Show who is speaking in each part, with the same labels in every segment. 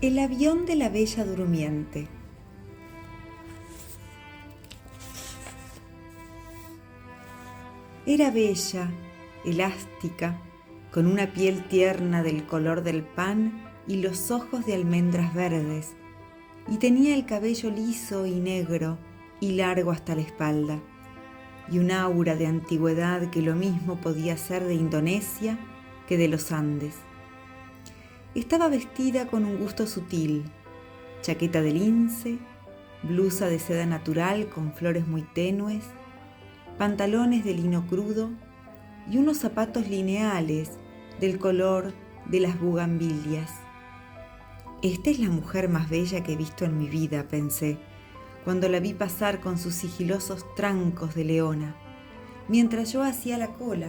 Speaker 1: El avión de la Bella Durmiente. Era bella, elástica, con una piel tierna del color del pan y los ojos de almendras verdes, y tenía el cabello liso y negro y largo hasta la espalda, y un aura de antigüedad que lo mismo podía ser de Indonesia que de los Andes. Estaba vestida con un gusto sutil, chaqueta de lince, blusa de seda natural con flores muy tenues, pantalones de lino crudo y unos zapatos lineales del color de las bugambilias. Esta es la mujer más bella que he visto en mi vida, pensé, cuando la vi pasar con sus sigilosos trancos de leona, mientras yo hacía la cola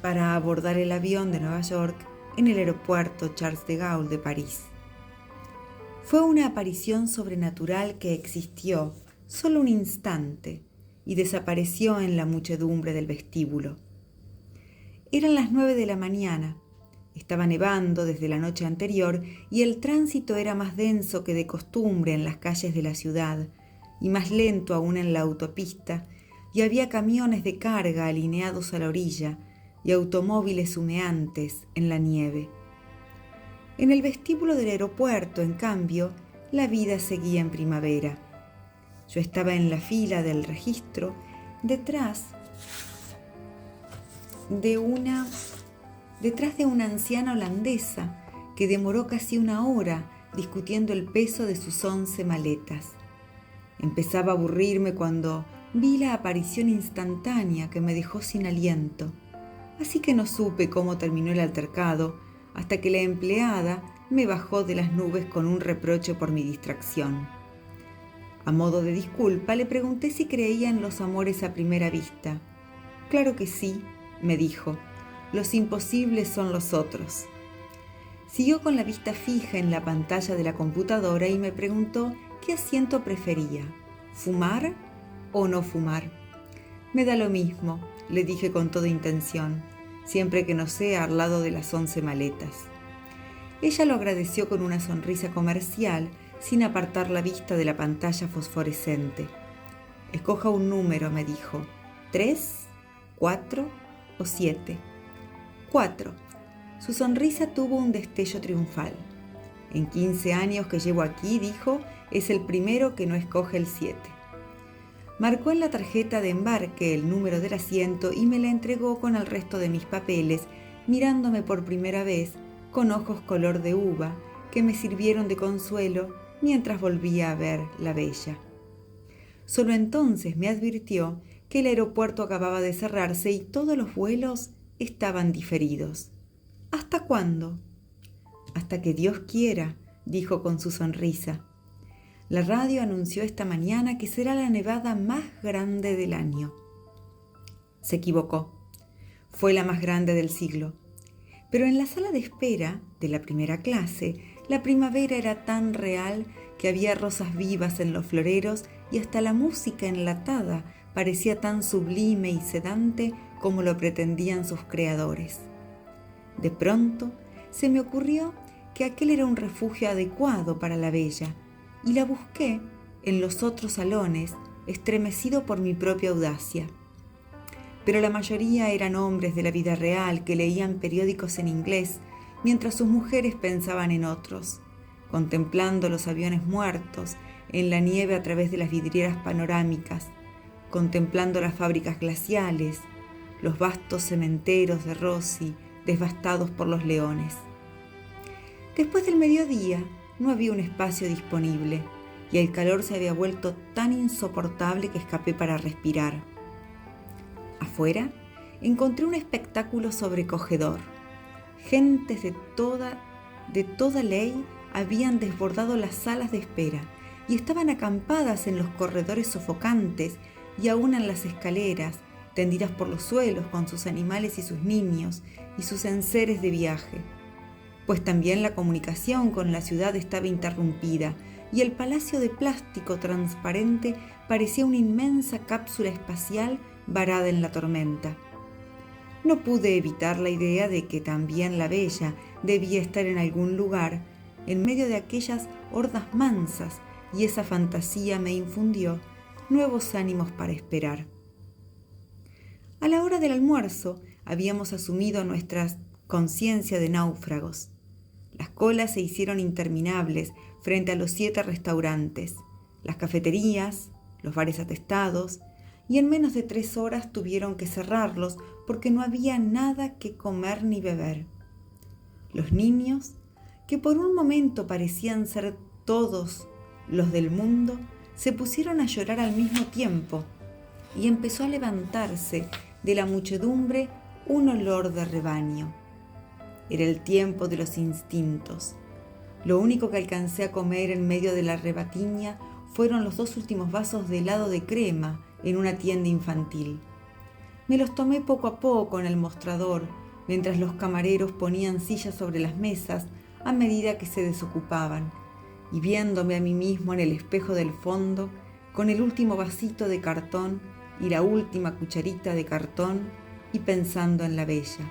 Speaker 1: para abordar el avión de Nueva York en el aeropuerto Charles de Gaulle de París. Fue una aparición sobrenatural que existió solo un instante y desapareció en la muchedumbre del vestíbulo. Eran las 9 de la mañana, estaba nevando desde la noche anterior y el tránsito era más denso que de costumbre en las calles de la ciudad y más lento aún en la autopista, y había camiones de carga alineados a la orilla y automóviles humeantes en la nieve. En el vestíbulo del aeropuerto, en cambio, la vida seguía en primavera. Yo estaba en la fila del registro, detrás de una anciana holandesa que demoró casi una hora discutiendo el peso de sus 11 maletas. Empezaba a aburrirme cuando vi la aparición instantánea que me dejó sin aliento, así que no supe cómo terminó el altercado hasta que la empleada me bajó de las nubes con un reproche por mi distracción. A modo de disculpa, le pregunté si creía en los amores a primera vista. «Claro que sí», me dijo, «los imposibles son los otros». Siguió con la vista fija en la pantalla de la computadora y me preguntó qué asiento prefería, ¿fumar o no fumar? «Me da lo mismo», le dije con toda intención, siempre que no sea al lado de las 11 maletas. Ella lo agradeció con una sonrisa comercial, sin apartar la vista de la pantalla fosforescente. «Escoja un número», me dijo, «¿3, 4 o 7? 4. Su sonrisa tuvo un destello triunfal. «En 15 años que llevo aquí», dijo, «es el primero que no escoge el 7. Marcó en la tarjeta de embarque el número del asiento y me la entregó con el resto de mis papeles, mirándome por primera vez con ojos color de uva que me sirvieron de consuelo mientras volvía a ver la bella. Solo entonces me advirtió que el aeropuerto acababa de cerrarse y todos los vuelos estaban diferidos. «¿Hasta cuándo?» «Hasta que Dios quiera», dijo con su sonrisa. La radio anunció esta mañana que será la nevada más grande del año. Se equivocó. Fue la más grande del siglo. Pero en la sala de espera de la primera clase, la primavera era tan real que había rosas vivas en los floreros y hasta la música enlatada parecía tan sublime y sedante como lo pretendían sus creadores. De pronto se me ocurrió que aquel era un refugio adecuado para la bella, y la busqué en los otros salones, estremecido por mi propia audacia. Pero la mayoría eran hombres de la vida real que leían periódicos en inglés, mientras sus mujeres pensaban en otros, contemplando los aviones muertos en la nieve a través de las vidrieras panorámicas, contemplando las fábricas glaciales, los vastos cementeros de Rossi devastados por los leones. Después del mediodía no había un espacio disponible y el calor se había vuelto tan insoportable que escapé para respirar. Afuera encontré un espectáculo sobrecogedor. Gentes de toda ley habían desbordado las salas de espera y estaban acampadas en los corredores sofocantes y aún en las escaleras, tendidas por los suelos con sus animales y sus niños y sus enseres de viaje. Pues también la comunicación con la ciudad estaba interrumpida y el palacio de plástico transparente parecía una inmensa cápsula espacial varada en la tormenta. No pude evitar la idea de que también la bella debía estar en algún lugar en medio de aquellas hordas mansas, y esa fantasía me infundió nuevos ánimos para esperar. A la hora del almuerzo habíamos asumido nuestra conciencia de náufragos. Las colas se hicieron interminables frente a los 7 restaurantes, las cafeterías, los bares atestados, y en menos de 3 horas tuvieron que cerrarlos porque no había nada que comer ni beber. Los niños, que por un momento parecían ser todos los del mundo, se pusieron a llorar al mismo tiempo y empezó a levantarse de la muchedumbre un olor de rebaño. Era el tiempo de los instintos. Lo único que alcancé a comer en medio de la rebatiña fueron los 2 últimos vasos de helado de crema en una tienda infantil. Me los tomé poco a poco en el mostrador, mientras los camareros ponían sillas sobre las mesas a medida que se desocupaban, y viéndome a mí mismo en el espejo del fondo, con el último vasito de cartón y la última cucharita de cartón, y pensando en la bella.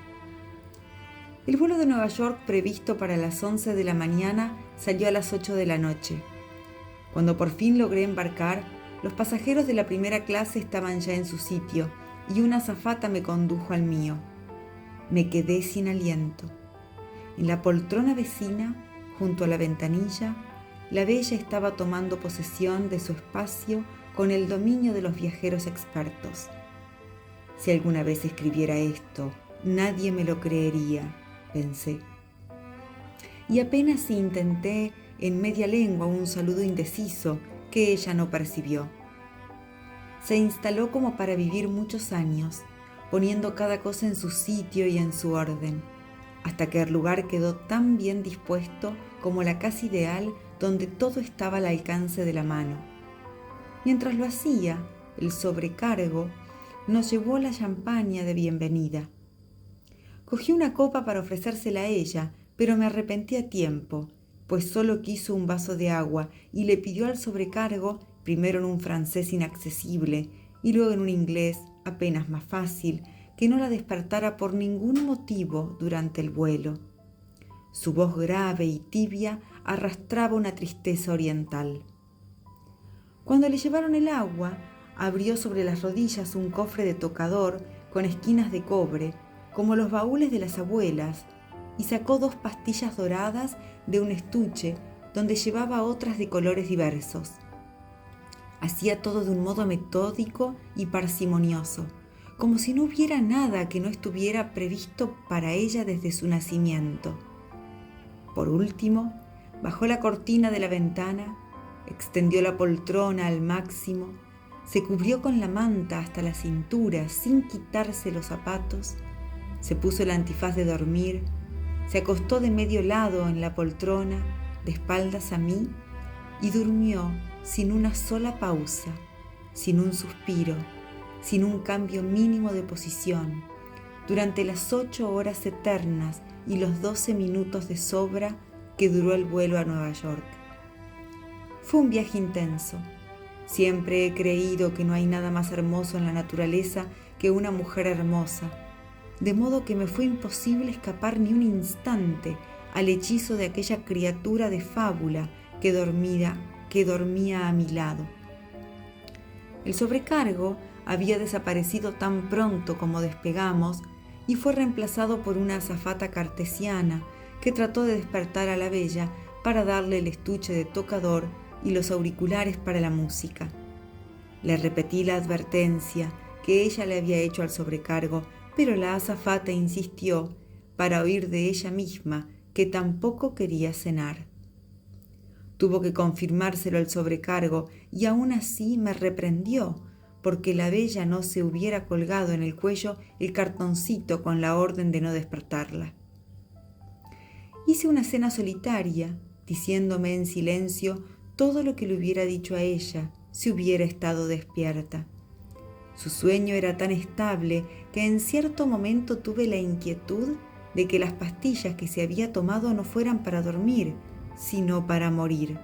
Speaker 1: El vuelo de Nueva York previsto para las 11 de la mañana salió a las 8 de la noche. Cuando por fin logré embarcar, los pasajeros de la primera clase estaban ya en su sitio y una azafata me condujo al mío. Me quedé sin aliento. En la poltrona vecina, junto a la ventanilla, la bella estaba tomando posesión de su espacio con el dominio de los viajeros expertos. Si alguna vez escribiera esto, nadie me lo creería, pensé. Y apenas si intenté en media lengua un saludo indeciso que ella no percibió. Se instaló como para vivir muchos años, poniendo cada cosa en su sitio y en su orden, hasta que el lugar quedó tan bien dispuesto como la casa ideal donde todo estaba al alcance de la mano. Mientras lo hacía, el sobrecargo nos llevó la champaña de bienvenida. Cogí una copa para ofrecérsela a ella, pero me arrepentí a tiempo, pues solo quiso un vaso de agua y le pidió al sobrecargo, primero en un francés inaccesible y luego en un inglés apenas más fácil, que no la despertara por ningún motivo durante el vuelo. Su voz grave y tibia arrastraba una tristeza oriental. Cuando le llevaron el agua, abrió sobre las rodillas un cofre de tocador con esquinas de cobre, como los baúles de las abuelas, y sacó 2 pastillas doradas de un estuche donde llevaba otras de colores diversos. Hacía todo de un modo metódico y parsimonioso, como si no hubiera nada que no estuviera previsto para ella desde su nacimiento. Por último, bajó la cortina de la ventana, extendió la poltrona al máximo, se cubrió con la manta hasta la cintura sin quitarse los zapatos, se puso el antifaz de dormir, se acostó de medio lado en la poltrona, de espaldas a mí, y durmió sin una sola pausa, sin un suspiro, sin un cambio mínimo de posición, durante las 8 horas eternas y los 12 minutos de sobra que duró el vuelo a Nueva York. Fue un viaje intenso. Siempre he creído que no hay nada más hermoso en la naturaleza que una mujer hermosa, de modo que me fue imposible escapar ni un instante al hechizo de aquella criatura de fábula que dormía a mi lado. El sobrecargo había desaparecido tan pronto como despegamos y fue reemplazado por una azafata cartesiana que trató de despertar a la bella para darle el estuche de tocador y los auriculares para la música. Le repetí la advertencia que ella le había hecho al sobrecargo, pero la azafata insistió para oír de ella misma que tampoco quería cenar. Tuvo que confirmárselo al sobrecargo y aún así me reprendió porque la bella no se hubiera colgado en el cuello el cartoncito con la orden de no despertarla. Hice una cena solitaria, diciéndome en silencio todo lo que le hubiera dicho a ella si hubiera estado despierta. Su sueño era tan estable que en cierto momento tuve la inquietud de que las pastillas que se había tomado no fueran para dormir, sino para morir.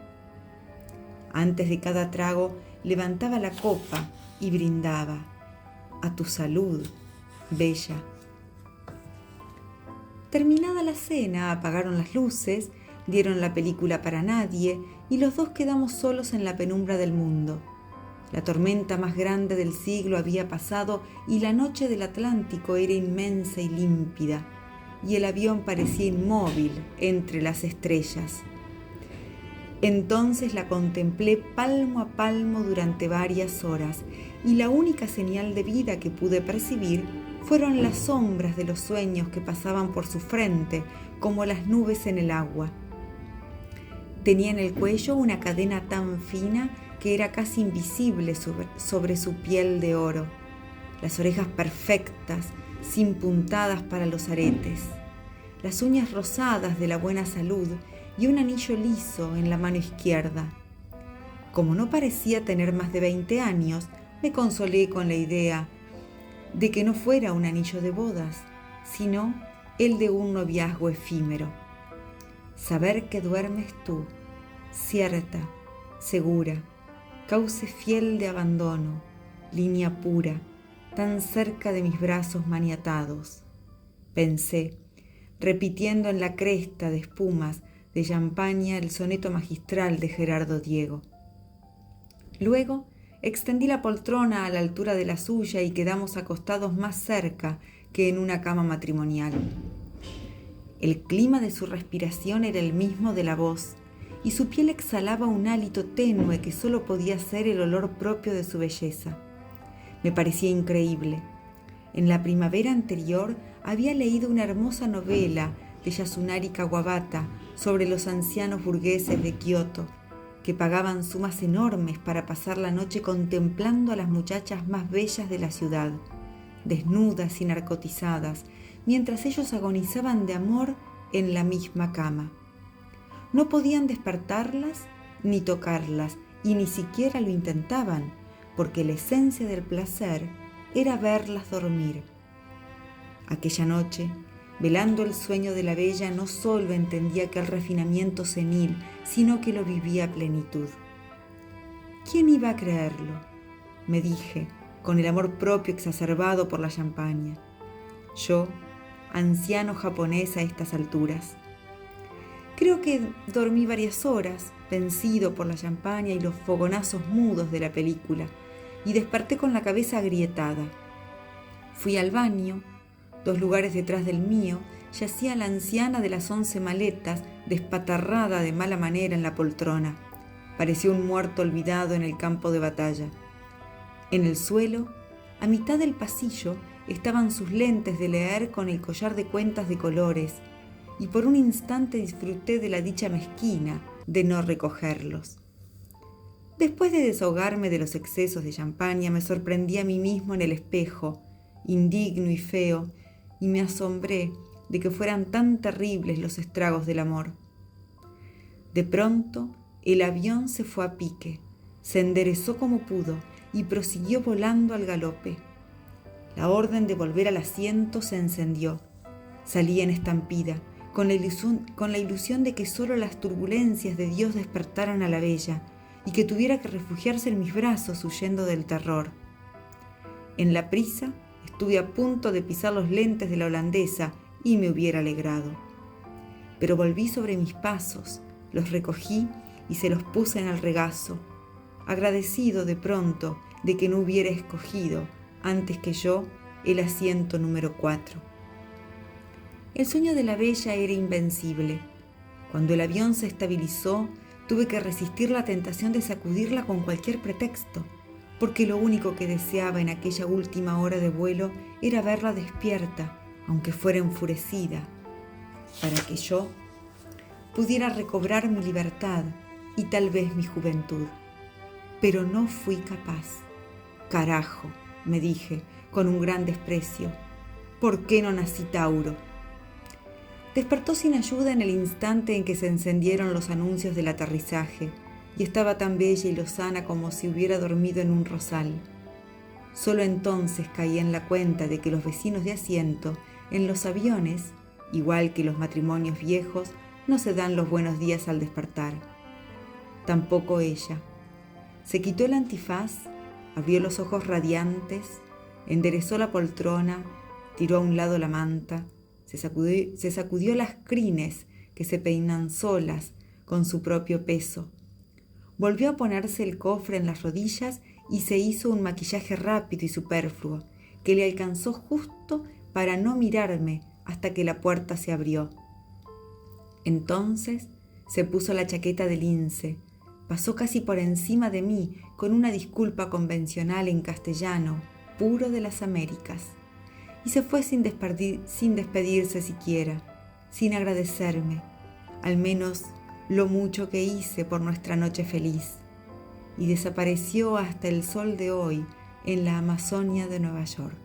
Speaker 1: Antes de cada trago levantaba la copa y brindaba: a tu salud, bella. Terminada la cena, apagaron las luces, dieron la película para nadie y los dos quedamos solos en la penumbra del mundo. La tormenta más grande del siglo había pasado y la noche del Atlántico era inmensa y límpida, y el avión parecía inmóvil entre las estrellas. Entonces la contemplé palmo a palmo durante varias horas, y la única señal de vida que pude percibir fueron las sombras de los sueños que pasaban por su frente como las nubes en el agua. Tenía en el cuello una cadena tan fina que era casi invisible sobre su piel de oro, las orejas perfectas, sin puntadas para los aretes, las uñas rosadas de la buena salud y un anillo liso en la mano izquierda. Como no parecía tener más de 20 años, me consolé con la idea de que no fuera un anillo de bodas, sino el de un noviazgo efímero. Saber que duermes tú, cierta, segura, cauce fiel de abandono, línea pura, tan cerca de mis brazos maniatados, pensé, repitiendo en la cresta de espumas de champaña el soneto magistral de Gerardo Diego. Luego extendí la poltrona a la altura de la suya y quedamos acostados más cerca que en una cama matrimonial. El clima de su respiración era el mismo de la voz, y su piel exhalaba un hálito tenue que solo podía ser el olor propio de su belleza. Me parecía increíble. En la primavera anterior había leído una hermosa novela de Yasunari Kawabata sobre los ancianos burgueses de Kioto, que pagaban sumas enormes para pasar la noche contemplando a las muchachas más bellas de la ciudad, desnudas y narcotizadas, mientras ellos agonizaban de amor en la misma cama. No podían despertarlas ni tocarlas, y ni siquiera lo intentaban, porque la esencia del placer era verlas dormir. Aquella noche, velando el sueño de la bella, no solo entendía aquel refinamiento senil, sino que lo vivía a plenitud. ¿Quién iba a creerlo?, me dije, con el amor propio exacerbado por la champaña. Yo, anciano japonés a estas alturas. Creo que dormí varias horas, vencido por la champaña y los fogonazos mudos de la película, y desperté con la cabeza agrietada. Fui al baño. 2 lugares detrás del mío yacía la anciana de las 11 maletas, despatarrada de mala manera en la poltrona. Parecía un muerto olvidado en el campo de batalla. En el suelo, a mitad del pasillo, estaban sus lentes de leer con el collar de cuentas de colores, y por un instante disfruté de la dicha mezquina de no recogerlos. Después de desahogarme de los excesos de champaña, me sorprendí a mí mismo en el espejo, indigno y feo, y me asombré de que fueran tan terribles los estragos del amor. De pronto, el avión se fue a pique, se enderezó como pudo y prosiguió volando al galope. La orden de volver al asiento se encendió. Salí en estampida, con la ilusión de que solo las turbulencias de Dios despertaran a la bella y que tuviera que refugiarse en mis brazos huyendo del terror. En la prisa, estuve a punto de pisar los lentes de la holandesa y me hubiera alegrado. Pero volví sobre mis pasos, los recogí y se los puse en el regazo, agradecido de pronto de que no hubiera escogido, antes que yo, el asiento número 4. El sueño de la bella era invencible. Cuando el avión se estabilizó, tuve que resistir la tentación de sacudirla con cualquier pretexto, porque lo único que deseaba en aquella última hora de vuelo era verla despierta, aunque fuera enfurecida, para que yo pudiera recobrar mi libertad y tal vez mi juventud. Pero no fui capaz. Carajo, me dije, con un gran desprecio, ¿por qué no nací Tauro? Despertó sin ayuda en el instante en que se encendieron los anuncios del aterrizaje, y estaba tan bella y lozana como si hubiera dormido en un rosal. Solo entonces caí en la cuenta de que los vecinos de asiento en los aviones, igual que los matrimonios viejos, no se dan los buenos días al despertar. Tampoco ella. Se quitó el antifaz, abrió los ojos radiantes, enderezó la poltrona, tiró a un lado la manta, se sacudió las crines que se peinan solas con su propio peso. Volvió a ponerse el cofre en las rodillas y se hizo un maquillaje rápido y superfluo, que le alcanzó justo para no mirarme hasta que la puerta se abrió. Entonces se puso la chaqueta de lince, pasó casi por encima de mí con una disculpa convencional en castellano, puro de las Américas, y se fue sin despedirse siquiera, sin agradecerme, al menos lo mucho que hice por nuestra noche feliz, y desapareció hasta el sol de hoy en la Amazonia de Nueva York.